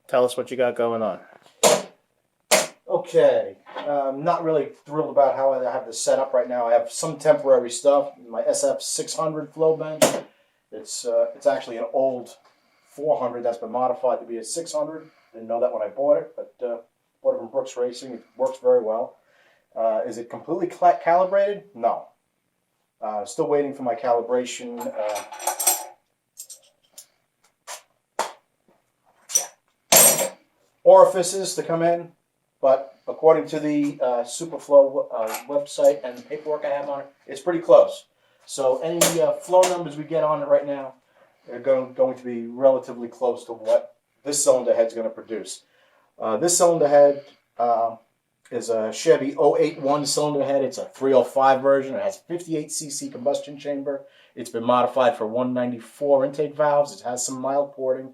Tell us what you got going on. Okay, not really thrilled about how I have this set up right now. I have some temporary stuff. My SF600 Flowbench. It's actually an old 400 that's been modified to be a 600. Didn't know that when I bought it, but bought it from Brooks Racing. It works very well. Is it completely calibrated? No. Still waiting for my calibration. Orifices to come in, but according to the Superflow website and the paperwork I have on it, it's pretty close. So any flow numbers we get on it right now are going to be relatively close to what this cylinder head is going to produce. This cylinder head is a Chevy 081 cylinder head. It's a 305 version. It has a 58cc combustion chamber. It's been modified for 194 intake valves. It has some mild porting.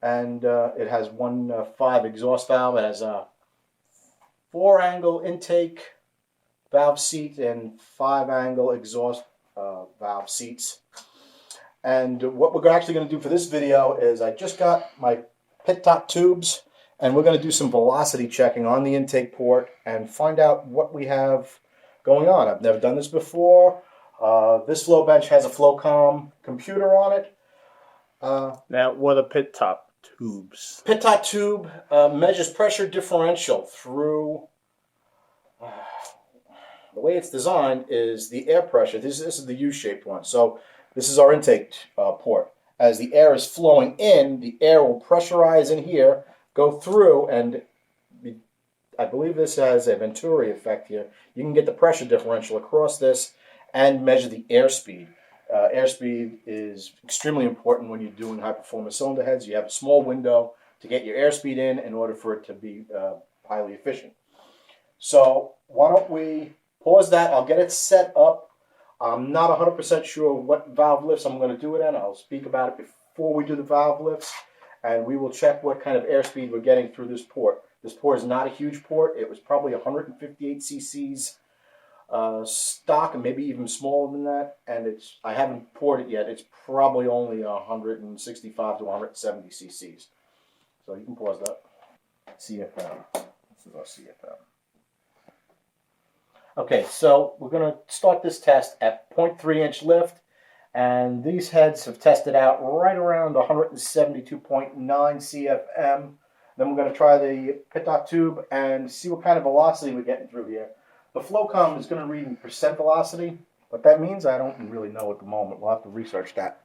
And it has 1.5 exhaust valve. It has a 4-angle intake valve seat and 5-angle exhaust valve seats. And what we're actually going to do for this video is I just got my Pitot tubes, and we're going to do some velocity checking on the intake port and find out what we have going on. I've never done this before. This Flowbench has a Flowcom computer on it. Now, what are Pitot tubes? Pitot tube measures pressure differential through, the way it's designed is the air pressure. This is the U-shaped one. So this is our intake port. As the air is flowing in, the air will pressurize in here, go through, and I believe this has a Venturi effect here. You can get the pressure differential across this and measure the airspeed. Airspeed is extremely important when you're doing high-performance cylinder heads. You have a small window to get your airspeed in order for it to be highly efficient. So why don't we pause that? I'll get it set up. I'm not 100% sure what valve lifts I'm going to do it in. I'll speak about it before we do the valve lifts, and we will check what kind of airspeed we're getting through this port. This port is not a huge port. It was probably 158 cc's. Stock, and maybe even smaller than that, and I haven't poured it yet. It's probably only 165 to 170 cc's. So you can pause that. CFM. This is our CFM. Okay, so we're going to start this test at 0.3-inch lift, and these heads have tested out right around 172.9 CFM. Then we're going to try the Pitot tube and see what kind of velocity we're getting through here. The Flowcom is going to read in percent velocity. What that means, I don't really know at the moment. We'll have to research that.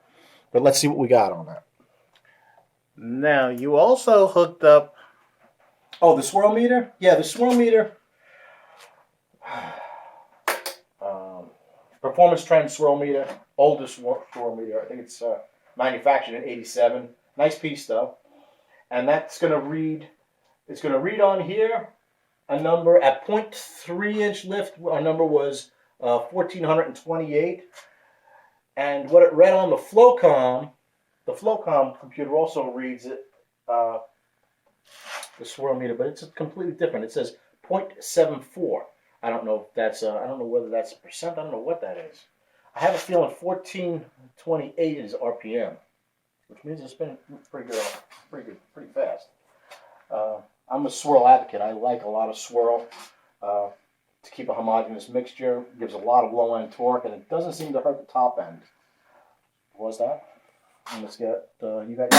But let's see what we got on that. Now, you also hooked up... Oh, the swirl meter? Yeah, the swirl meter. Performance Trend swirl meter. Oldest swirl meter. I think it's manufactured in '87. Nice piece, though. And that's going to read... It's going to read on here a number at 0.3-inch lift. Our number was 1428, and what it read on the Flowcom computer also reads it, the swirl meter, but it's completely different. It says 0.74. I don't know if that's I don't know whether that's a percent. I don't know what that is. I have a feeling 1428 is RPM, which means it's been pretty fast. I'm a swirl advocate. I like a lot of swirl to keep a homogeneous mixture. It gives a lot of low-end torque, and it doesn't seem to hurt the top end. What was that? And let's get you got.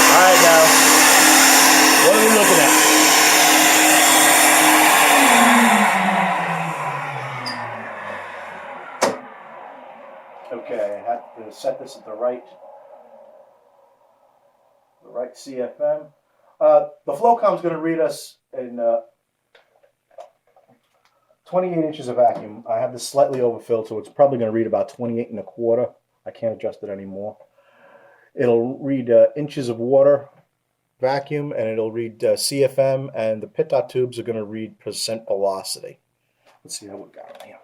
All right, now, what are we looking at? Okay, I have to set this at the right CFM. The Flowcom is going to read us in 28 inches of vacuum. I have this slightly overfilled, so it's probably going to read about 28 1/4. I can't adjust it anymore. It'll read inches of water vacuum, and it'll read CFM, and the Pitot tubes are going to read percent velocity. Let's see how we got on here.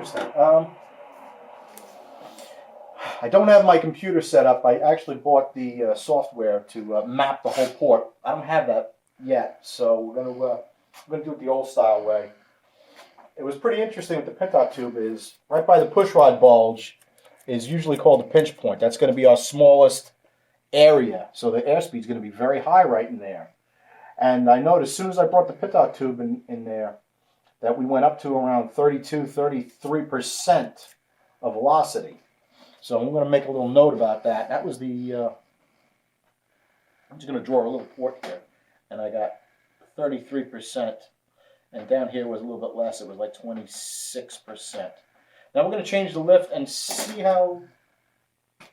interesting. I don't have my computer set up. I actually bought the software to map the whole port. I don't have that yet, so we're gonna do it the old style way. It was pretty interesting with the Pitot tube is right by the pushrod bulge is usually called the pinch point. That's going to be our smallest area, so the airspeed is going to be very high right in there. And I noticed as soon as I brought the Pitot tube in there that we went up to around 32, 33% of velocity. So I'm going to make a little note about that. That was the, I'm just going to draw a little port here. And I got 33%. And down here was a little bit less. It was like 26%. Now we're going to change the lift and see how...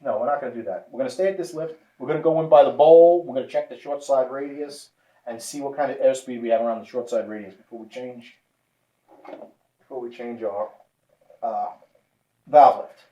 No, we're not going to do that. We're going to stay at this lift. We're going to go in by the bowl. We're going to check the short side radius and see what kind of airspeed we have around the short side radius before we change our valve lift.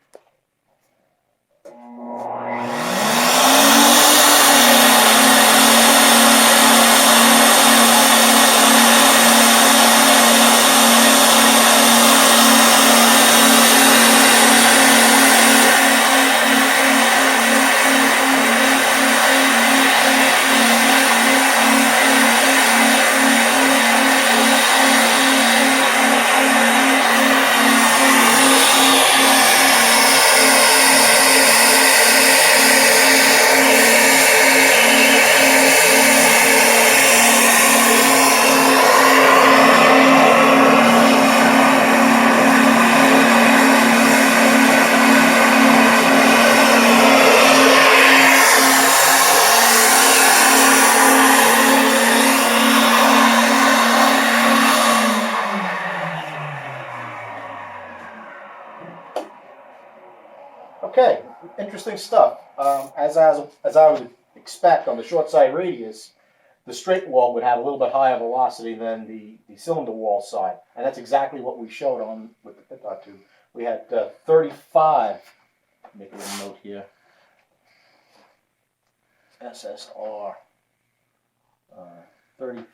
Okay, interesting stuff. As I would expect on the short side radius, the straight wall would have a little bit higher velocity than the cylinder wall side. And that's exactly what we showed on with the Pitot tube. We had 35, make a little note here, SSR, 35%.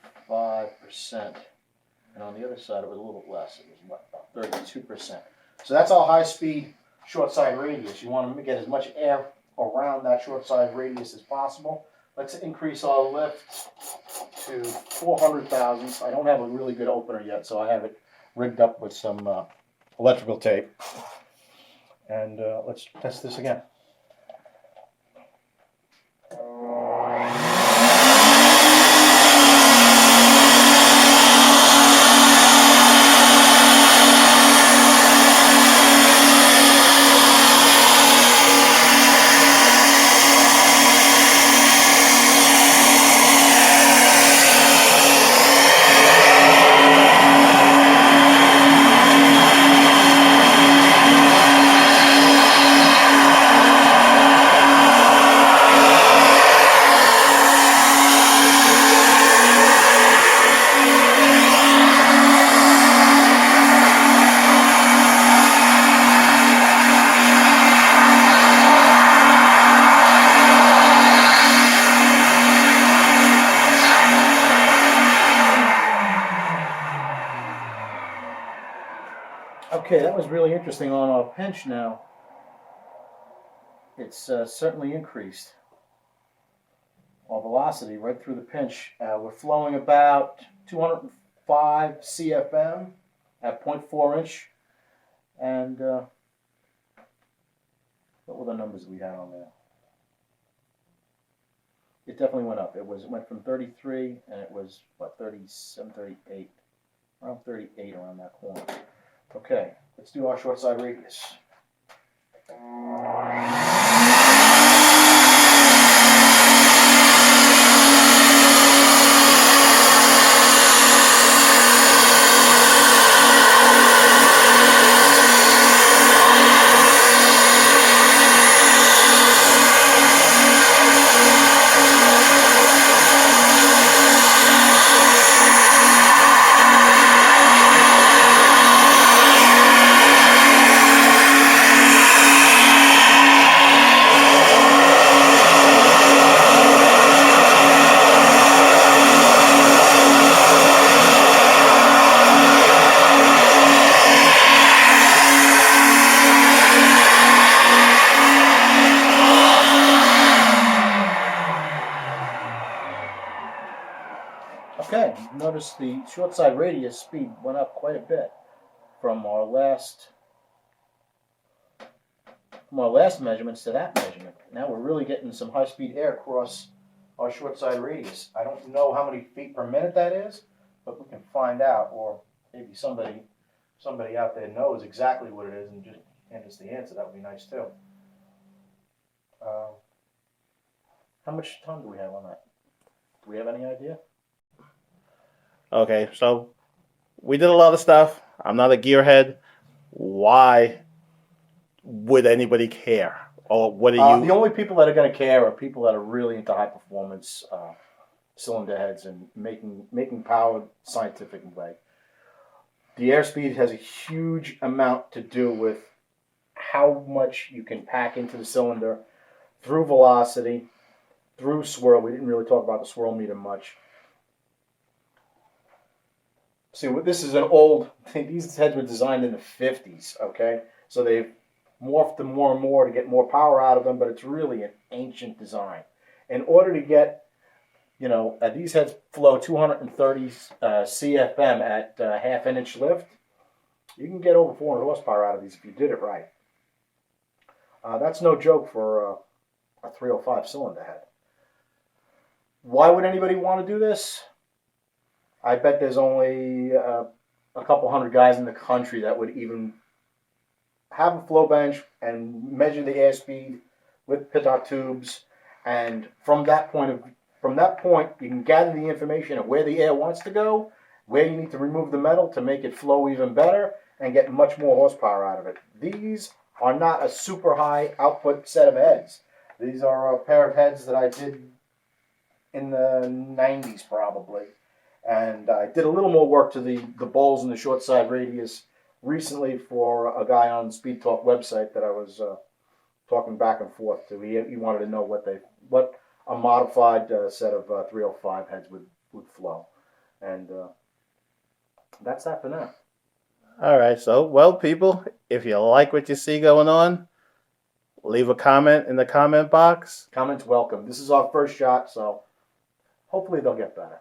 And on the other side, it was a little bit less. It was about 32%. So that's our high-speed short side radius. You want to get as much air around that short side radius as possible. Let's increase our lift to 400 thousandths. I don't have a really good opener yet, so I have it rigged up with some electrical tape. And let's test this again. Okay, that was really interesting on our pinch now. It's certainly increased our velocity right through the pinch. We're flowing about 205 CFM at 0.4 inch. And what were the numbers we had on there? It definitely went up. It went from 33 and it was, what, 37, 38, around 38 around that corner. Okay, let's do our short side radius. Okay, notice the short side radius speed went up quite a bit from our last measurements to that measurement. Now we're really getting some high-speed air across our short side radius. I don't know how many feet per minute that is, but we can find out, or maybe somebody out there knows exactly what it is and just hand us the answer. That would be nice too. How much time do we have on that? Do we have any idea? Okay, so we did a lot of stuff. I'm not a gearhead. Why would anybody care? Or what are you? The only people that are going to care are people that are really into high performance cylinder heads and making power scientific way. The airspeed has a huge amount to do with how much you can pack into the cylinder through velocity, through swirl. We didn't really talk about the swirl meter much. See, this is an old. These heads were designed in the 50s. Okay, so they've morphed them more and more to get more power out of them, but it's really an ancient design. In order to get, these heads flow 230 CFM at half an inch lift. You can get over 400 horsepower out of these if you did it right. That's no joke for a 305 cylinder head. Why would anybody want to do this? I bet there's only a couple hundred guys in the country that would even have a flow bench and measure the airspeed with Pitot tubes, and from that point, you can gather the information of where the air wants to go, where you need to remove the metal to make it flow even better, and get much more horsepower out of it. These are not a super high output set of heads. These are a pair of heads that I did in the 90s probably. And I did a little more work to the bowls and the short side radius recently for a guy on Speed Talk website that I was talking back and forth to. He wanted to know what a modified set of 305 heads would flow. And that's that for now. All right, so, well, people, if you like what you see going on, leave a comment in the comment box. Comments welcome. This is our first shot, so hopefully they'll get better.